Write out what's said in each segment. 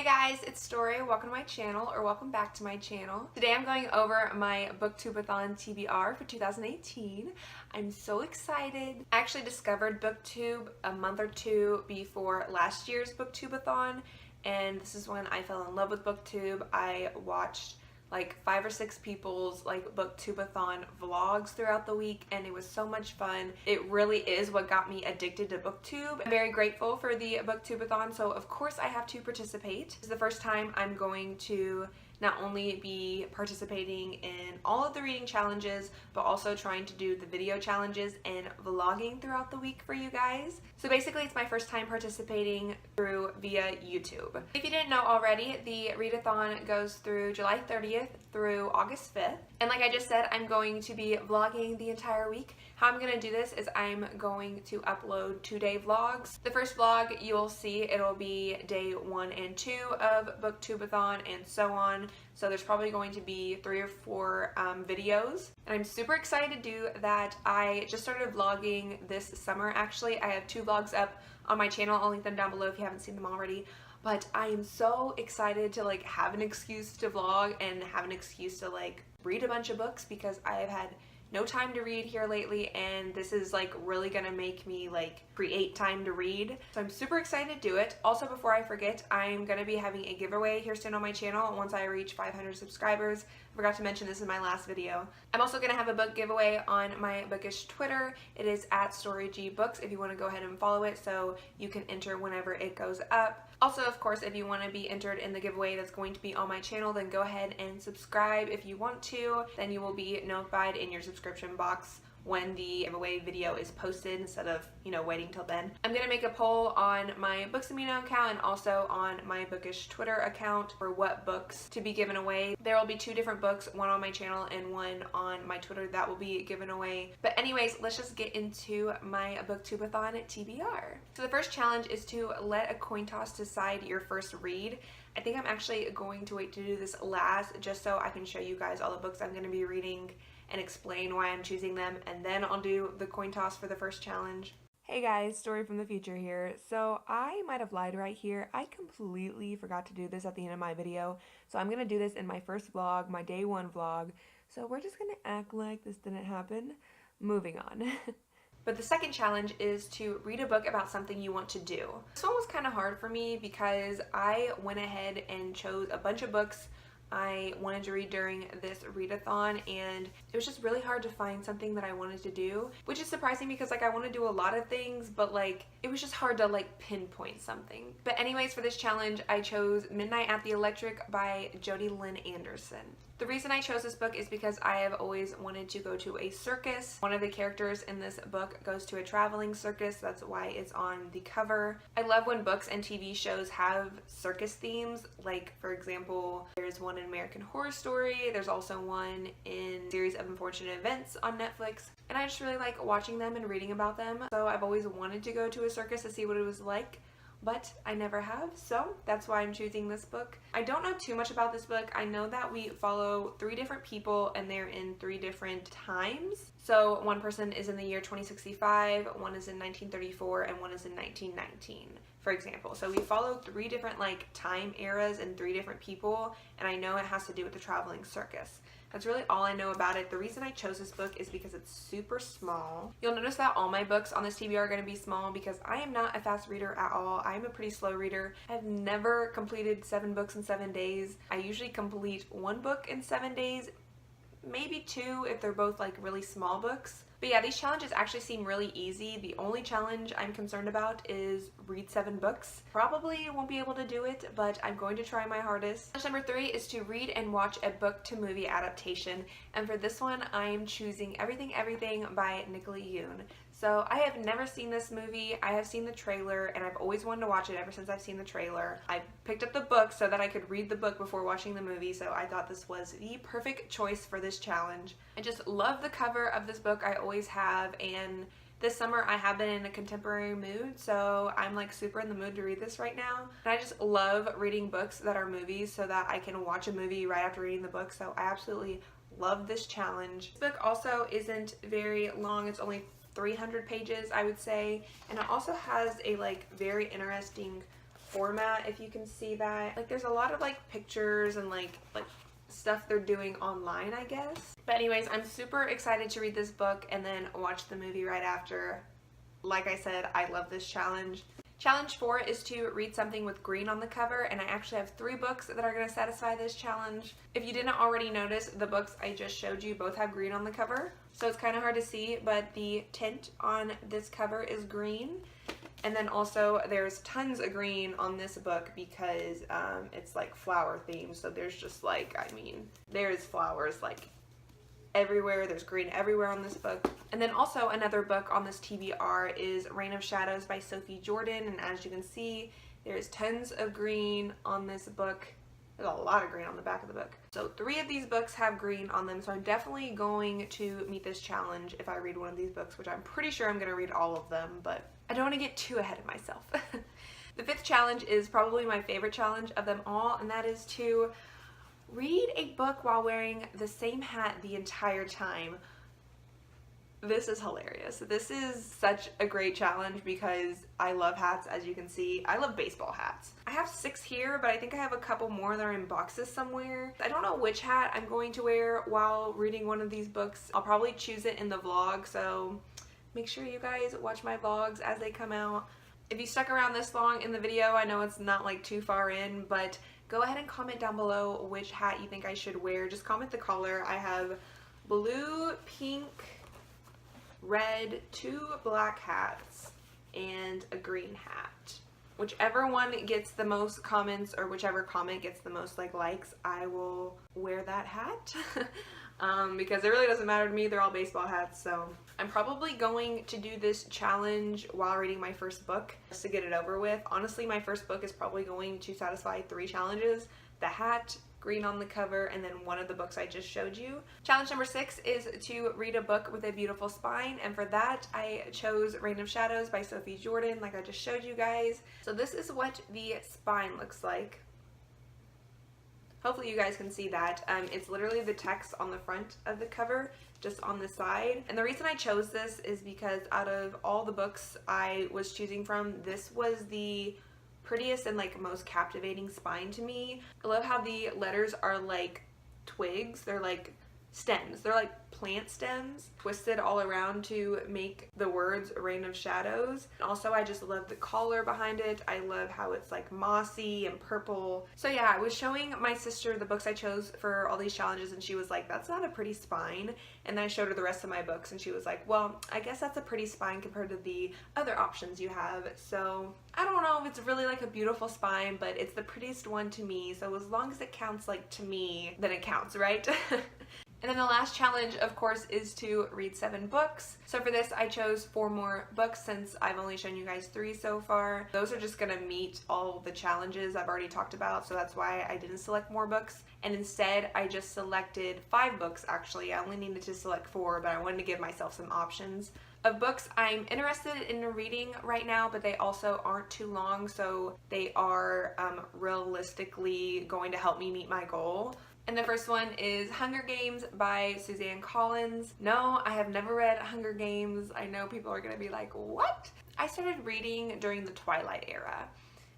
Hey guys, it's Story. Welcome to my channel, or welcome back to my channel. Today I'm going over my Booktubeathon Tbr for 2018. I'm so excited. I actually discovered Booktube a month or two before last year's Booktubeathon, and this is when I fell in love with Booktube. I watched like 5 or 6 people's like Booktubeathon vlogs throughout the week, and it was so much fun. It really is what got me addicted to Booktube. I'm very grateful for the Booktubeathon, so of course I have to participate. This is the first time I'm going to not only be participating in all of the reading challenges, but also trying to do the video challenges and vlogging throughout the week for you guys. So basically it's my first time participating via YouTube. If you didn't know already, the readathon goes through July 30th through August 5th. And like I just said, I'm going to be vlogging the entire week. How I'm going to do this is I'm going to upload 2-day vlogs. The first vlog you'll see, it'll be day 1 and 2 of Booktubeathon and so on. So there's probably going to be 3 or 4 videos. And I'm super excited to do that. I just started vlogging this summer actually. I have 2 vlogs up on my channel. I'll link them down below if you haven't seen them already. But I am so excited to like have an excuse to vlog and have an excuse to like read a bunch of books, because I have had no time to read here lately, and this is like really gonna make me like create time to read. So I'm super excited to do it. Also, before I forget, I'm gonna be having a giveaway here soon on my channel once I reach 500 subscribers. I forgot to mention this in my last video. I'm also gonna have a book giveaway on my bookish Twitter. It is at StoryGBooks if you want to go ahead and follow it, so you can enter whenever it goes up. Also, of course, if you want to be entered in the giveaway that's going to be on my channel, then go ahead and subscribe if you want to. Then you will be notified in your subscription box when the giveaway video is posted, instead of, you know, waiting till then. I'm gonna make a poll on my Booktubeathon account and also on my bookish Twitter account for what books to be given away. There will be 2 different books, one on my channel and one on my Twitter, that will be given away. But anyways, let's just get into my Booktubeathon Tbr. So the first challenge is to let a coin toss decide your first read. I think I'm actually going to wait to do this last, just so I can show you guys all the books I'm going to be reading and explain why I'm choosing them, and then I'll do the coin toss for the first challenge. Hey guys, Story from the future here. So I might have lied right here. I completely forgot to do this at the end of my video. So I'm going to do this in my first vlog, my day 1 vlog. So we're just going to act like this didn't happen. Moving on. But the second challenge is to read a book about something you want to do. This one was kind of hard for me because I went ahead and chose a bunch of books I wanted to read during this readathon, and it was just really hard to find something that I wanted to do, which is surprising because like I want to do a lot of things, but like it was just hard to like pinpoint something. But anyways, for this challenge I chose Midnight at the Electric by Jodi Lynn Anderson. The reason I chose this book is because I have always wanted to go to a circus. One of the characters in this book goes to a traveling circus. That's why it's on the cover. I love when books and TV shows have circus themes. Like, for example, there's one in American Horror Story. There's also one in Series of Unfortunate Events on Netflix. And I just really like watching them and reading about them. So I've always wanted to go to a circus to see what it was like, but I never have, so that's why I'm choosing this book. I don't know too much about this book. I know that we follow 3 different people and they're in 3 different times. So one person is in the year 2065, one is in 1934, and one is in 1919, for example. So we follow 3 different like time eras and 3 different people, and I know it has to do with the traveling circus. That's really all I know about it. The reason I chose this book is because it's super small. You'll notice that all my books on this TBR are going to be small because I am not a fast reader at all. I'm a pretty slow reader. I've never completed 7 books in 7 days. I usually complete 1 book in 7 days, maybe 2 if they're both like really small books. But yeah, these challenges actually seem really easy. The only challenge I'm concerned about is read 7 books. Probably won't be able to do it, but I'm going to try my hardest. Challenge number 3 is to read and watch a book to movie adaptation. And for this one, I am choosing Everything Everything by Nicola Yoon. So I have never seen this movie. I have seen the trailer, and I've always wanted to watch it ever since I've seen the trailer. I picked up the book so that I could read the book before watching the movie, so I thought this was the perfect choice for this challenge. I just love the cover of this book. I always have, and this summer I have been in a contemporary mood, so I'm like super in the mood to read this right now. And I just love reading books that are movies so that I can watch a movie right after reading the book, so I absolutely love this challenge. This book also isn't very long. It's only 300 pages, I would say, and it also has a like very interesting format, if you can see that. Like there's a lot of like pictures and like stuff they're doing online, I guess. But anyways, I'm super excited to read this book and then watch the movie right after. Like I said, I love this challenge. Challenge 4 is to read something with green on the cover, and I actually have 3 books that are going to satisfy this challenge. If you didn't already notice, the books I just showed you both have green on the cover, so it's kind of hard to see, but the tint on this cover is green. And then also there's tons of green on this book because it's like flower themed, so there's just like, I mean, there's flowers like everywhere. There's green everywhere on this book. And then also another book on this TBR is Reign of Shadows by Sophie Jordan, and as you can see, there's tons of green on this book. There's a lot of green on the back of the book. So 3 of these books have green on them, so I'm definitely going to meet this challenge if I read one of these books, which I'm pretty sure I'm going to read all of them, but I don't want to get too ahead of myself. The 5th challenge is probably my favorite challenge of them all, and that is to read a book while wearing the same hat the entire time. This is hilarious. This is such a great challenge because I love hats, as you can see. I love baseball hats. I have 6 here, but I think I have a couple more that are in boxes somewhere. I don't know which hat I'm going to wear while reading one of these books. I'll probably choose it in the vlog, so make sure you guys watch my vlogs as they come out. If you stuck around this long in the video, I know it's not like too far in, but go ahead and comment down below which hat you think I should wear. Just comment the color. I have blue, pink, red, 2 black hats, and a green hat. Whichever one gets the most comments, or whichever comment gets the most likes, I will wear that hat. Because it really doesn't matter to me, they're all baseball hats. So I'm probably going to do this challenge while reading my first book just to get it over with. Honestly, my first book is probably going to satisfy 3 challenges: the hat, green on the cover, and then one of the books I just showed you. Challenge number 6 is to read a book with a beautiful spine, and for that I chose Reign of Shadows by Sophie Jordan, like I just showed you guys. So this is what the spine looks like. Hopefully you guys can see that. It's literally the text on the front of the cover, just on the side. And the reason I chose this is because out of all the books I was choosing from, this was the prettiest and most captivating spine to me. I love how the letters are like twigs. They're like stems. They're like plant stems twisted all around to make the words Reign of Shadows. And also I just love the collar behind it. I love how it's like mossy and purple. So yeah, I was showing my sister the books I chose for all these challenges, and she was like, that's not a pretty spine. And then I showed her the rest of my books, and she was like, well, I guess that's a pretty spine compared to the other options you have. So I don't know if it's really like a beautiful spine, but it's the prettiest one to me. So as long as it counts to me, then it counts, right? And then the last challenge, of course, is to read 7 books. So for this, I chose 4 more books since I've only shown you guys 3 so far. Those are just gonna meet all the challenges I've already talked about, so that's why I didn't select more books. And instead, I just selected 5 books, actually. I only needed to select 4, but I wanted to give myself some options of books I'm interested in reading right now, but they also aren't too long, so they are realistically going to help me meet my goal. And the first one is Hunger Games by Suzanne Collins. No, I have never read Hunger Games. I know people are going to be like, what? I started reading during the Twilight era.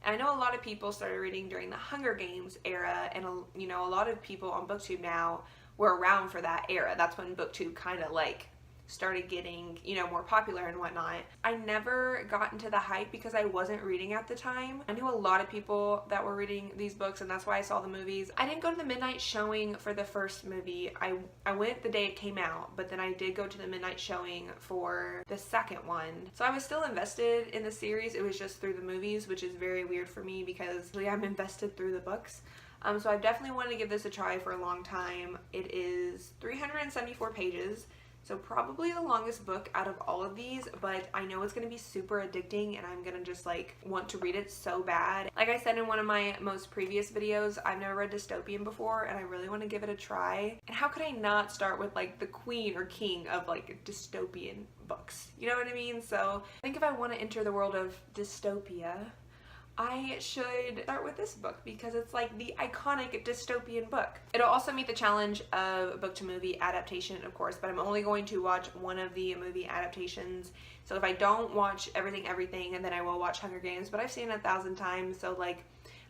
And I know a lot of people started reading during the Hunger Games era, and you know, a lot of people on Booktube now were around for that era. That's when Booktube kind of started getting, you know, more popular and whatnot. I never got into the hype because I wasn't reading at the time. I knew a lot of people that were reading these books, and that's why I saw the movies. I didn't go to the midnight showing for the first movie. I went the day it came out, but then I did go to the midnight showing for the second one. So I was still invested in the series. It was just through the movies, which is very weird for me because I'm invested through the books. So I've definitely wanted to give this a try for a long time. It is 374 pages. So probably the longest book out of all of these, but I know it's going to be super addicting, and I'm going to just want to read it so bad. Like I said in one of my most previous videos, I've never read dystopian before, and I really want to give it a try. And how could I not start with the queen or king of dystopian books? You know what I mean? So I think if I want to enter the world of dystopia, I should start with this book because it's like the iconic dystopian book. It'll also meet the challenge of book to movie adaptation, of course, but I'm only going to watch one of the movie adaptations. So if I don't watch everything, and then I will watch Hunger Games, but I've seen it 1,000 times, so like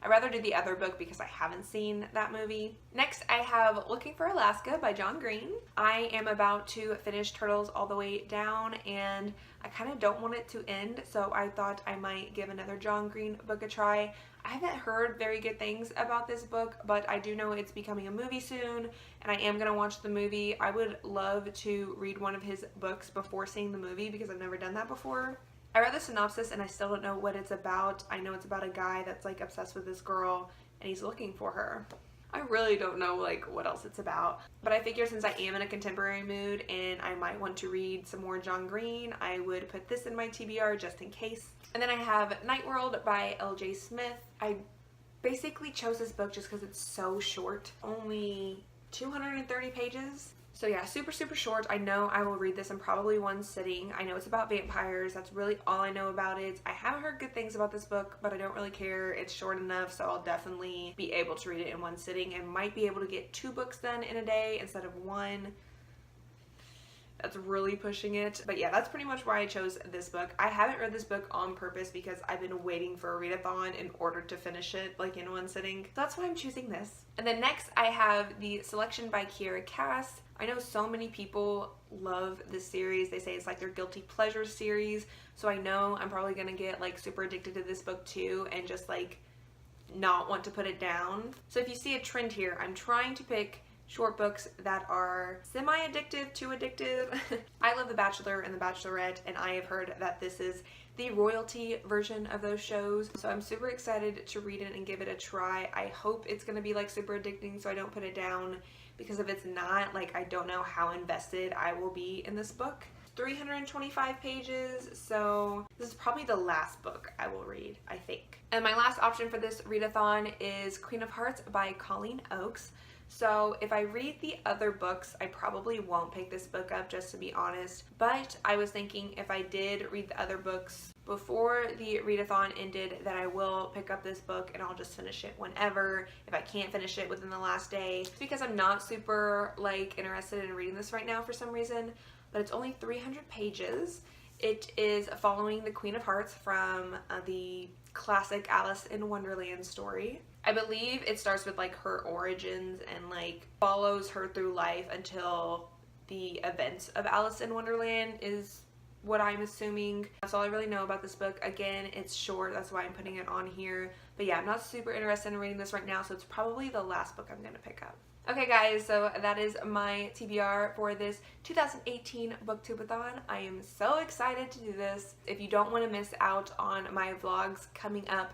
I'd rather do the other book because I haven't seen that movie. Next, I have Looking for Alaska by John Green. I am about to finish Turtles All the Way Down, and I kind of don't want it to end, so I thought I might give another John Green book a try. I haven't heard very good things about this book, but I do know it's becoming a movie soon, and I am going to watch the movie. I would love to read one of his books before seeing the movie because I've never done that before. I read the synopsis and I still don't know what it's about. I know it's about a guy that's like obsessed with this girl and he's looking for her. I really don't know like what else it's about, but I figure since I am in a contemporary mood and I might want to read some more John Green, I would put this in my TBR just in case. And then I have Night World by L.J. Smith. I basically chose this book just because it's so short, only 230 pages. So yeah, super short. I know I will read this in probably one sitting. I know it's about vampires. That's really all I know about it. I haven't heard good things about this book, but I don't really care. It's short enough, so I'll definitely be able to read it in one sitting and might be able to get 2 books done in a day instead of 1. That's really pushing it. But yeah, that's pretty much why I chose this book. I haven't read this book on purpose because I've been waiting for a readathon in order to finish it like in one sitting. That's why I'm choosing this. And then next I have The Selection by Kiera Cass. I know so many people love this series. They say it's like their guilty pleasure series. So I know I'm probably gonna get like super addicted to this book too and just like not want to put it down. So if you see a trend here, I'm trying to pick short books that are semi-addictive to addictive. I love The Bachelor and The Bachelorette, and I have heard that this is the royalty version of those shows. So I'm super excited to read it and give it a try. I hope it's gonna be like super addicting so I don't put it down, because if it's not, like I don't know how invested I will be in this book. 325 pages, so this is probably the last book I will read, I think. And my last option for this readathon is Queen of Hearts by Colleen Oakes. So if I read the other books, I probably won't pick this book up, just to be honest. But I was thinking if I did read the other books before the readathon ended, that I will pick up this book and I'll just finish it whenever, if I can't finish it within the last day. It's because I'm not super like interested in reading this right now for some reason, but it's only 300 pages. It is following the Queen of Hearts from the classic Alice in Wonderland story. I believe it starts with like her origins and like follows her through life until the events of Alice in Wonderland is what I'm assuming. That's all I really know about this book. Again, it's short, that's why I'm putting it on here. But yeah, I'm not super interested in reading this right now, so it's probably the last book I'm gonna pick up. Okay guys, so that is my TBR for this 2018 Booktubeathon. I am so excited to do this. If you don't want to miss out on my vlogs coming up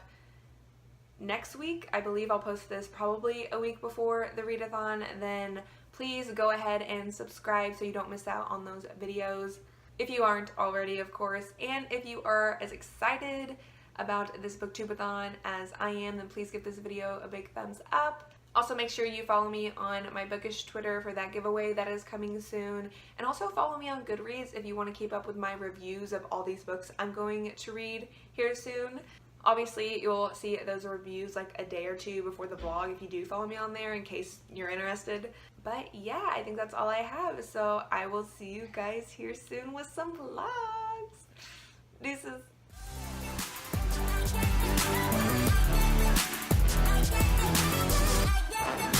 next week, I believe I'll post this probably a week before the readathon, then please go ahead and subscribe so you don't miss out on those videos. If you aren't already, of course, and if you are as excited about this Booktubeathon as I am, then please give this video a big thumbs up. Also, make sure you follow me on my bookish Twitter for that giveaway that is coming soon. And also follow me on Goodreads if you want to keep up with my reviews of all these books I'm going to read here soon. Obviously, you'll see those reviews like a day or two before the vlog if you do follow me on there in case you're interested. But yeah, I think that's all I have. So I will see you guys here soon with some vlogs. Deuces. Yeah.